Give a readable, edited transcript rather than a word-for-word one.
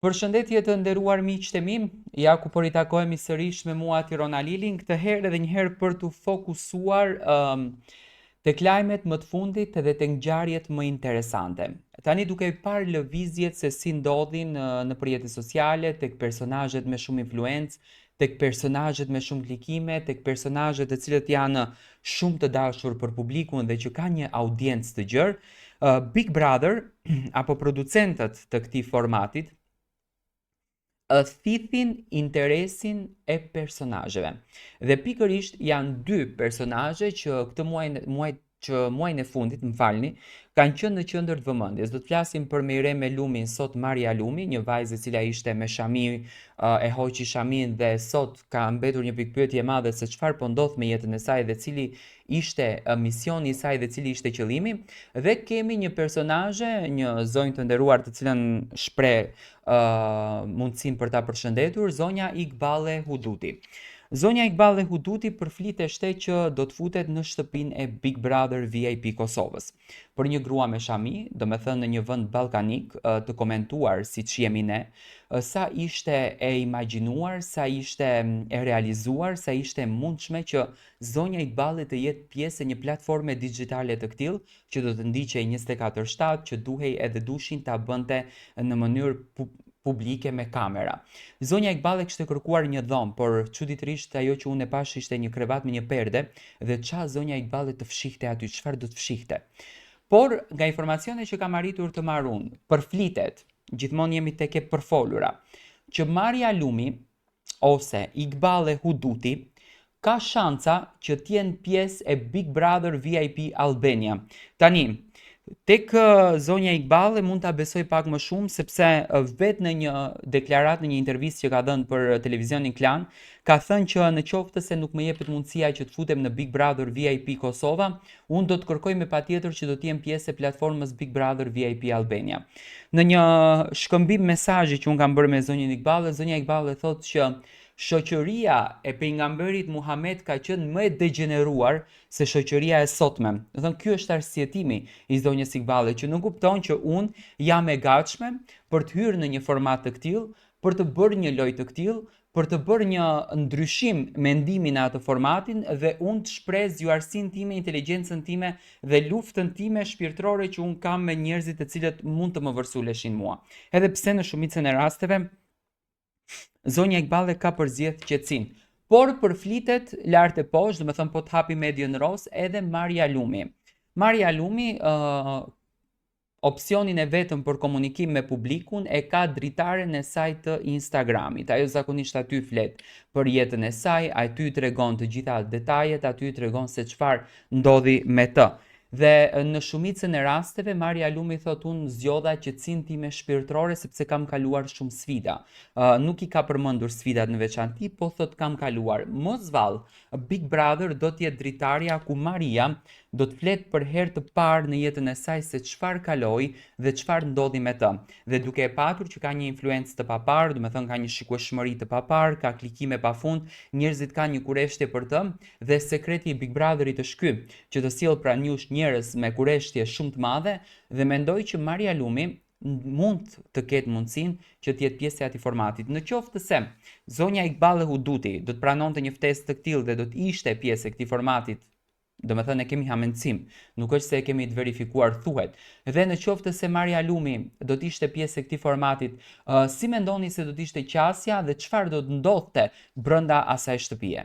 Përshëndetje të nderuar miqtë e mi, ja ku po ritakohemi sërish me mua Tirona Lilin, këtë herë edhe një herë për të fokusuar tek lajmet më të fundit dhe tek ngjarjet më interesante. Tani duke parë lëvizjet se si ndodhin në rrjetet sociale, tek personazhet me shumë influencë, tek personazhet me shumë klikime, tek personazhet të cilët janë shumë të dashur për publikun dhe që kanë një audiencë të gjerë, Big Brother apo producentët të këtij formatit thithin interesin e personazheve. Dhe pikërisht janë dy personazhe që këtë muajin e fundit, më falni, kanë qenë në qendër të vëmendjes. Do të flasim për Mejrem Lumin, sot Maria Lumi, një vajzë e cila ishte me Shami, e hoqi Shamin dhe sot ka mbetur një pikpyetje e madhe se çfarë po ndodh me jetën e saj dhe cili ishte misioni i saj dhe cili ishte qëllimi. Dhe kemi një personazhe, një zonjë të nderuar të cilën shpreh mundësinë për ta përshëndetur, zonja Iqballe Huduti. Zonja Iqballe Huduti përfliteshte që do të futet në shtëpinë e Big Brother VIP Kosovës. Për një grua me Shami, do me thënë në një vend ballkanik, të komentuar siç jemi ne, sa ishte e imagjinuar, sa ishte e realizuar, sa ishte e mundshme që zonja Iqballe të jetë pjesë e një platforme digjitale të tillë, që do të ndiqej 24/7, që duhej edhe dushin ta bënte në mënyrë publike me kamera. Zonja Iqballe kishte kërkuar një dhomë, por çuditërisht ajo që unë e pash ishte një krevat me një perde dhe ç'a zonja Iqballe të fshihte aty, çfarë do të fshihte. Por nga informacionet që kam arritur të marr unë, përflitet, gjithmonë jemi tek e përfolura, që Maria Lumi ose Iqballe Huduti ka shanca që të jenë pjesë e Big Brother VIP Albania. Tani, tek zonja Iqballe mund ta besoj pak më shumë sepse vetë në një deklaratë, në një intervistë që ka dhënë për televizionin Klan, ka thënë që në qoftë se nuk më jepet mundësia që të futem në Big Brother VIP Kosova, unë do të kërkoj me patjetër që do të jem pjesë e platformës Big Brother VIP Albania. Në një shkëmbim mesazhi që unë kam bërë me zonjën Iqballe, zonja Iqballe thotë që shoqëria e pejgamberit Muhammed ka qenë më e degeneruar se shoqëria e sotme. Do thënë ky është arsyetimi i zonjës Iqballe, që nuk kupton që unë jam e gatshme për të hyrë në një format të tillë, për të bërë një lojë të tillë, për të bërë një ndryshim mendimi në atë formatin dhe unë të shpreh zgjuarsinë time, inteligjencën time dhe luftën time shpirtërore që unë kam me njerëzit të cilët mund të më vërsuleshin mua. Edhe pse në shumicën e rasteve zonja Iqballe ka përzgjedh qetësinë, por përflitet lart e poshtë, do të thënë po të hapi mediën ros, edhe Maria Lumi. Maria Lumi opsionin e vetëm për komunikim me publikun e ka dritaren e saj të Instagramit. Ajo zakonisht aty flet për jetën e saj, aty tregon të gjitha detajet, aty tregon se çfarë ndodhi me të. Dhe në shumicën e rasteve Maria Lumi thot unë zgjodha qetësinë time shpirtërore sepse kam kaluar shumë sfida. Nuk i ka përmendur sfidat në veçantë, po thot kam kaluar. Mos vall, Big Brother do të jetë dritarja ku Maria do të flet për herë të parë në jetën e saj se çfarë kaloi dhe çfarë ndodhi me të. Dhe duke e patur që ka një influencë të paparë, do të thënë ka një shikueshmëri të paparë, ka klikime pafund, njerëzit kanë një kureshtje për të dhe sekreti i Big Brotherit është ky, që të sjell pranë jush njerëz me kureshtje shumë të madhe dhe mendoj që Maria Lumi mund të ketë mundësinë që të jetë pjesë e atij formati. Në qoftë se zonja Iqballe Huduti do të pranonte një ftesë të tillë dhe do të ishte pjesë e këtij formatit, do me thënë e kemi hamencim, nuk është se e kemi të verifikuar thuhet. Dhe në qoftë se Maria Lumi do të ishte pjesë e këtij formatit, si mendoni se do të ishte qasja dhe çfarë do të ndodhte brenda asaj shtëpie?